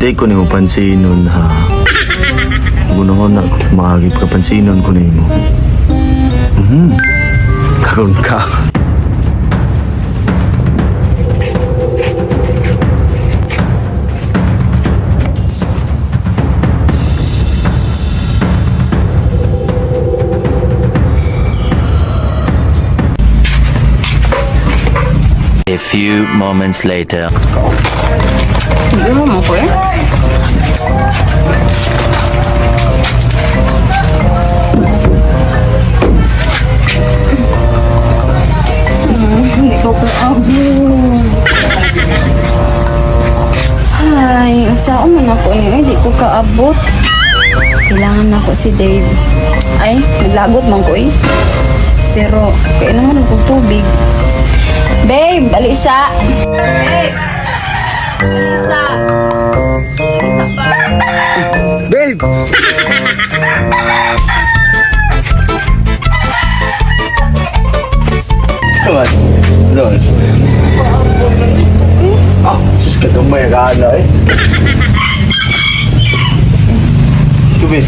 Di ko nimo pansinon ha. Gunahon na maagip ka pansinon ko nimo. Kagon ka. A few moments later. Hindi mo mo ko eh. Hindi ko kaabot. Ay, saan man ako eh. Hindi ko kaabot. Kailangan ako si Dave. Ay, naglagot man ko eh. Pero, kaya naman ako tubig. Babe, balisa! Babe! Balisa! Balisa pa! Babe! Saan? Saan? Ah, sus ka tumay ka ano eh. Skubit.